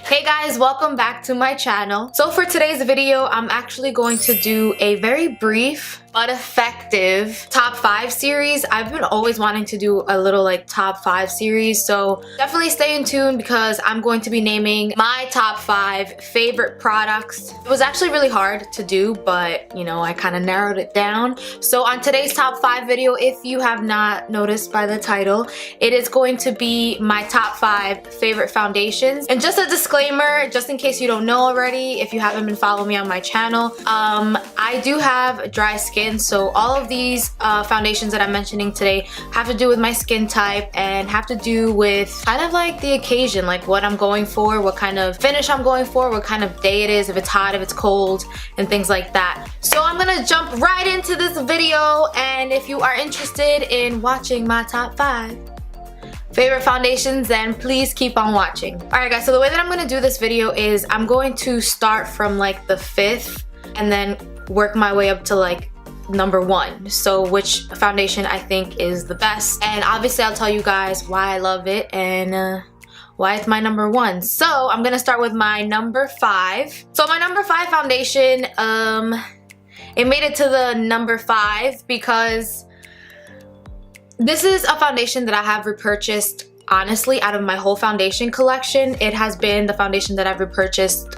Hey guys, welcome back to my channel. So for today's video, I'm actually going to do a very brief but effective top 5 series. I've been always wanting to do a little like top 5 series, so definitely stay in tune because I'm going to be naming my top 5 favorite products. It was actually really hard to do, but you know, I kind of narrowed it down. So on today's top 5 video, if you have not noticed by the title, it is going to be my top 5 favorite foundations. And just a disclaimer, just in case you don't know already, if you haven't been following me on my channel, I do have dry skin. So all of these foundations that I'm mentioning today have to do with my skin type and have to do with kind of like the occasion, like what I'm going for, what kind of finish I'm going for, what kind of day it is, if it's hot, if it's cold, and things like that. So I'm gonna jump right into this video, and if you are interested in watching my top 5 favorite foundations, then please keep on watching. Alright guys, so the way that I'm gonna do this video is I'm going to start from like the 5th and then work my way up to like number 1. So which foundation I think is the best, and obviously I'll tell you guys why I love it and why it's my number 1. So I'm gonna start with my number 5. So my number 5 foundation, it made it to the number 5 because this is a foundation that I have repurchased. Honestly, out of my whole foundation collection, it has been the foundation that I've repurchased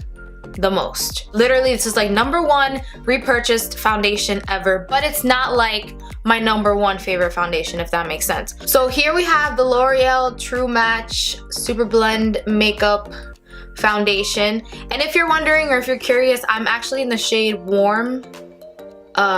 the most. Literally, this is like number 1 repurchased foundation ever, but it's not like my number 1 favorite foundation, if that makes sense. So here we have the L'Oreal True Match Super Blend Makeup Foundation. And if you're wondering or if you're curious, I'm actually in the shade Warm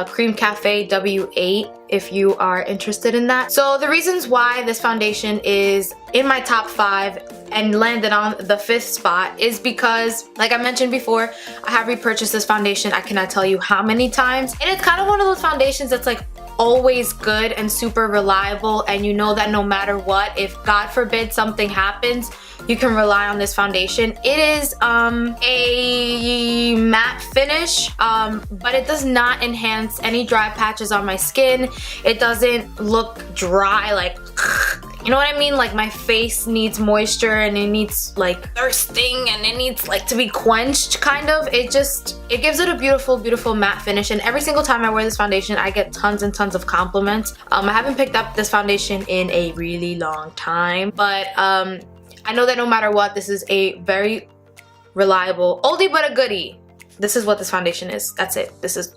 Cream Cafe W8 if you are interested in that. So the reasons why this foundation is in my top 5 and landed on the 5th spot is because, like I mentioned before, I have repurchased this foundation I cannot tell you how many times, and it's kind of one of those foundations that's like always good and super reliable, and you know that no matter what, if God forbid something happens, you can rely on this foundation. It is a matte finish, but it does not enhance any dry patches on my skin. It doesn't look dry, like, you know what I mean? Like my face needs moisture and it needs like thirsting and it needs like to be quenched, kind of. It gives it a beautiful, beautiful matte finish, and every single time I wear this foundation, I get tons and tons of compliments. I haven't picked up this foundation in a really long time, but I know that no matter what, this is a very reliable oldie but a goodie. This is what this foundation is. That's it.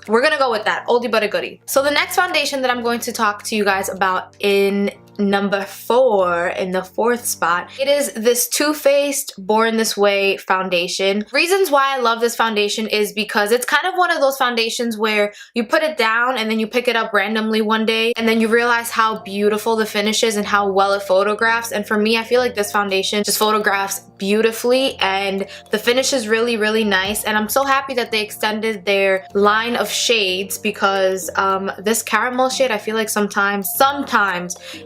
We're gonna go with that. Oldie but a goodie. So the next foundation that I'm going to talk to you guys about in number 4, in the 4th spot, it is this Too Faced Born This Way foundation. Reasons why I love this foundation is because it's kind of one of those foundations where you put it down and then you pick it up randomly one day and then you realize how beautiful the finish is and how well it photographs. And for me, I feel like this foundation just photographs beautifully and the finish is really, really nice. And I'm so happy that they extended their line of shades because this caramel shade, I feel like sometimes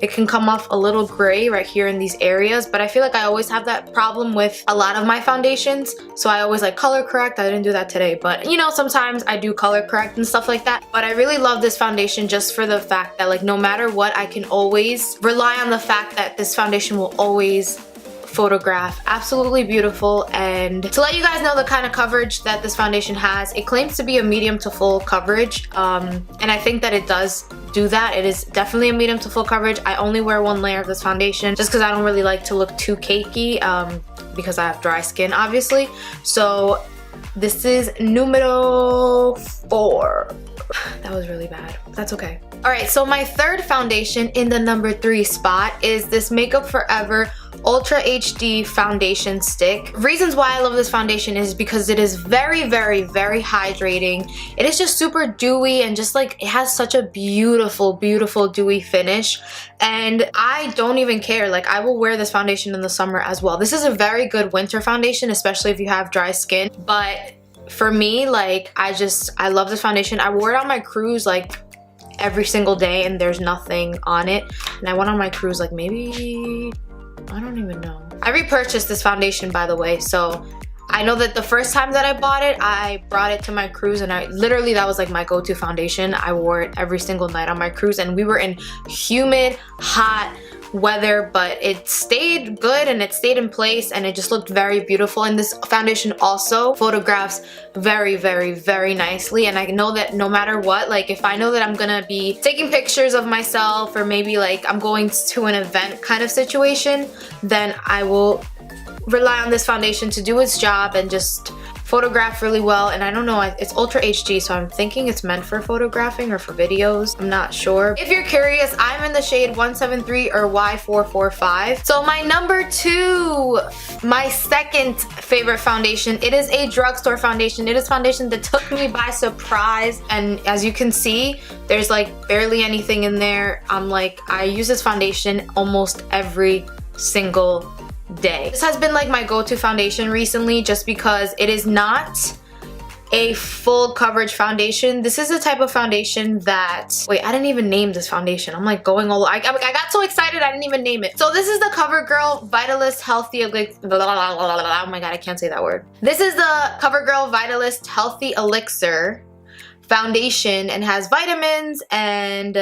it can come off a little gray right here in these areas, but I feel like I always have that problem with a lot of my foundations, so I always like color correct. I didn't do that today, but you know, sometimes I do color correct and stuff like that. But I really love this foundation just for the fact that like no matter what, I can always rely on the fact that this foundation will always photograph absolutely beautiful. And to let you guys know the kind of coverage that this foundation has, it claims to be a medium to full coverage, and I think that it does do that. It is definitely a medium to full coverage. I only wear 1 layer of this foundation just because I don't really like to look too cakey, because I have dry skin obviously. So this is numero 4. That was really bad. That's okay. Alright, so my 3rd foundation in the number 3 spot is this Makeup Forever Ultra HD foundation stick. Reasons why I love this foundation is because it is very, very, very hydrating. It is just super dewy and just like it has such a beautiful, beautiful dewy finish, and I don't even care. Like I will wear this foundation in the summer as well. This is a very good winter foundation, especially if you have dry skin, but for me, like I love this foundation. I wore it on my cruise like every single day and there's nothing on it, and I went on my cruise like maybe, I don't even know. I repurchased this foundation, by the way, so I know that the first time that I bought it, I brought it to my cruise and that was like my go-to foundation. I wore it every single night on my cruise and we were in humid, hot weather, but it stayed good and it stayed in place and it just looked very beautiful. And this foundation also photographs very, very, very nicely. And I know that no matter what, like if I know that I'm gonna be taking pictures of myself, or maybe like I'm going to an event kind of situation, then I will rely on this foundation to do its job and just photograph really well. And I don't know, it's Ultra HD, so I'm thinking it's meant for photographing or for videos. I'm not sure. If you're curious, I'm in the shade 173 or Y445. So my number 2, my second favorite foundation, it is a drugstore foundation. It is foundation that took me by surprise, and as you can see, there's like barely anything in there. I use this foundation almost every single day. This has been like my go-to foundation recently, just because it is not a full coverage foundation. This is the type of foundation that, wait, I didn't even name this foundation. I'm like going all, I got so excited I didn't even name it. So this is the Covergirl Vitalist Healthy Elixir. Oh my god, I can't say that word. This is the Covergirl Vitalist Healthy Elixir foundation, and has vitamins and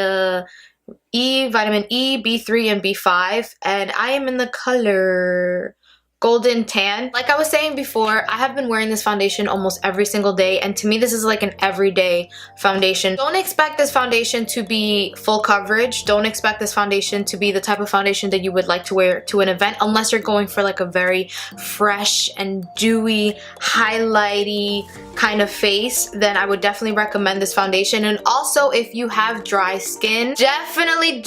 vitamin E, B3, and B5, and I am in the color Golden Tan. Like I was saying before, I have been wearing this foundation almost every single day, and to me this is like an everyday foundation. Don't expect this foundation to be full coverage. Don't expect this foundation to be the type of foundation that you would like to wear to an event, unless you're going for like a very fresh and dewy, highlighty kind of face. Then I would definitely recommend this foundation. And also, if you have dry skin, definitely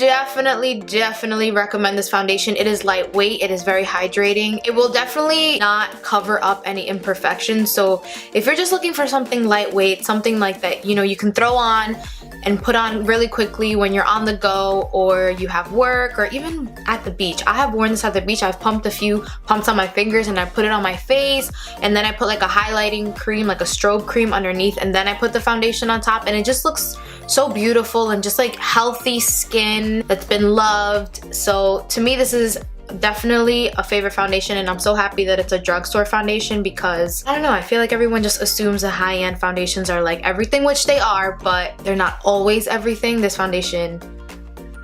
recommend this foundation. It is lightweight, it is very hydrating. It will definitely not cover up any imperfections. So if you're just looking for something lightweight, something like that, you know, you can throw on and put on really quickly when you're on the go, or you have work, or even at the beach. I have worn this at the beach. I've pumped a few pumps on my fingers and I put it on my face, and then I put like a highlighting cream, like a strobe cream underneath, and then I put the foundation on top, and it just looks so beautiful and just like healthy skin that's been loved. So to me, this is definitely a favorite foundation, and I'm so happy that it's a drugstore foundation, because I don't know, I feel like everyone just assumes that high-end foundations are like everything, which they are, but they're not always everything. This foundation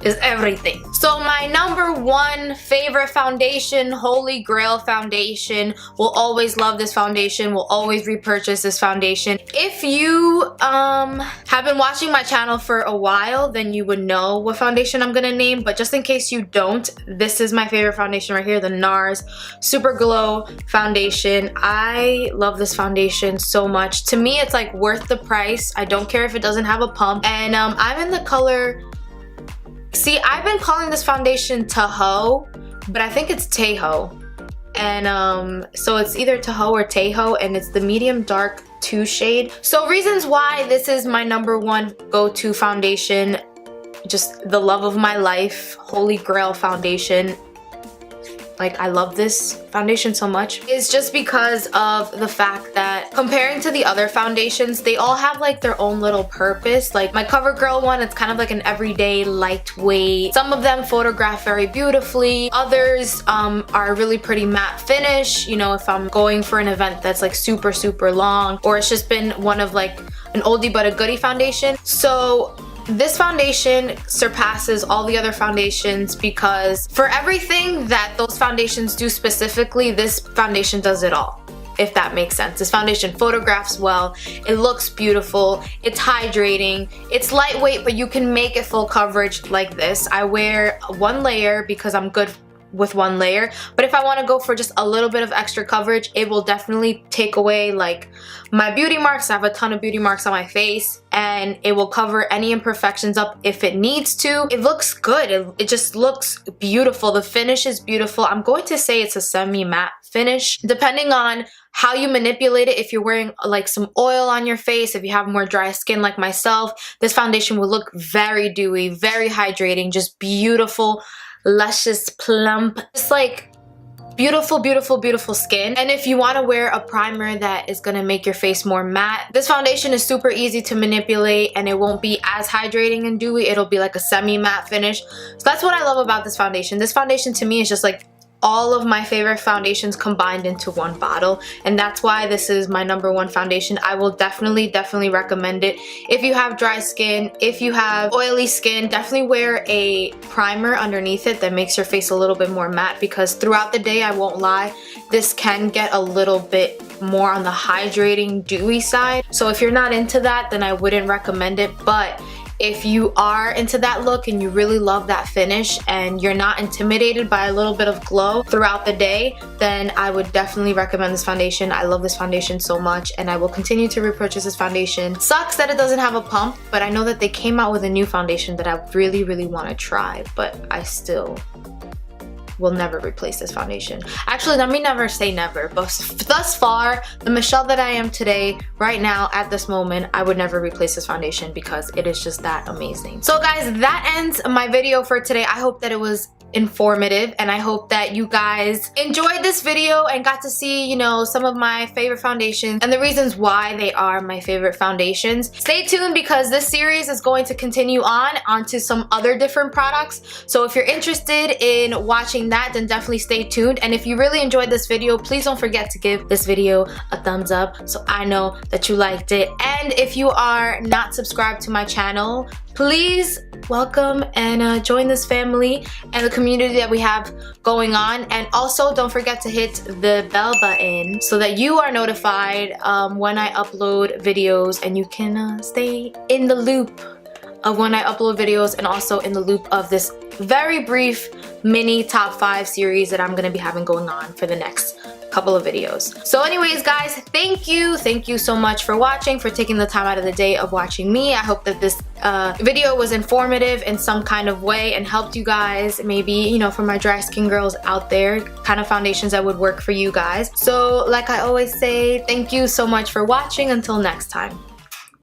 is everything. So my number 1 favorite foundation, Holy Grail foundation, will always love this foundation, will always repurchase this foundation. If you have been watching my channel for a while, then you would know what foundation I'm gonna name, but just in case you don't, this is my favorite foundation right here, the NARS Super Glow foundation. I love this foundation so much. To me, it's like worth the price. I don't care if it doesn't have a pump, and I'm in the color, see, I've been calling this foundation Tahoe, but I think it's Tahoe. And so it's either Tahoe or Tahoe, and it's the medium dark 2 shade. So reasons why this is my number 1 go-to foundation, just the love of my life, Holy Grail foundation. Like, I love this foundation so much. It's just because of the fact that comparing to the other foundations, they all have like their own little purpose. Like my Covergirl one, it's kind of like an everyday lightweight. Some of them photograph very beautifully. Others are really pretty matte finish. You know, if I'm going for an event that's like super, super long, or it's just been one of like an oldie but a goodie foundation. So this foundation surpasses all the other foundations, because for everything that those foundations do specifically, this foundation does it all, if that makes sense. This foundation photographs well, it looks beautiful, it's hydrating, it's lightweight, but you can make it full coverage like this. I wear 1 layer because I'm good with 1 layer, but if I want to go for just a little bit of extra coverage, it will definitely take away like my beauty marks. I have a ton of beauty marks on my face, and it will cover any imperfections up if it needs to. It looks good. It just looks beautiful. The finish is beautiful. I'm going to say it's a semi-matte finish, depending on how you manipulate it. If you're wearing like some oil on your face, if you have more dry skin like myself, this foundation will look very dewy, very hydrating, just beautiful, luscious, plump, just like beautiful, beautiful, beautiful skin. And if you want to wear a primer that is going to make your face more matte, this foundation is super easy to manipulate, and it won't be as hydrating and dewy. It'll be like a semi-matte finish. So that's what I love about this foundation. This foundation to me is just like all of my favorite foundations combined into one bottle, and that's why this is my #1 foundation. I will definitely recommend it. If you have dry skin, if you have oily skin, definitely wear a primer underneath it that makes your face a little bit more matte, because throughout the day, I won't lie, this can get a little bit more on the hydrating, dewy side. So if you're not into that, then I wouldn't recommend it. But if you are into that look and you really love that finish and you're not intimidated by a little bit of glow throughout the day, then I would definitely recommend this foundation. I love this foundation so much, and I will continue to repurchase this foundation. Sucks that it doesn't have a pump, but I know that they came out with a new foundation that I really want to try, but I still will never replace this foundation. Actually, let me never say never, but thus far, the Michelle that I am today, right now, at this moment, I would never replace this foundation because it is just that amazing. So guys, that ends my video for today. I hope that it was informative, and I hope that you guys enjoyed this video and got to see, you know, some of my favorite foundations and the reasons why they are my favorite foundations. Stay tuned because this series is going to continue onto some other different products. So if you're interested in watching that, then definitely stay tuned. And if you really enjoyed this video, please don't forget to give this video a thumbs up so I know that you liked it. And if you are not subscribed to my channel, please welcome and join this family and the community that we have going on. And also don't forget to hit the bell button so that you are notified when I upload videos, and you can stay in the loop of when I upload videos, and also in the loop of this very brief mini top 5 series that I'm going to be having going on for the next couple of videos. So anyways guys, thank you so much for watching, for taking the time out of the day of watching me. I hope that this video was informative in some kind of way and helped you guys, maybe, you know, for my dry skin girls out there, kind of foundations that would work for you guys. So like I always say, thank you so much for watching. Until next time.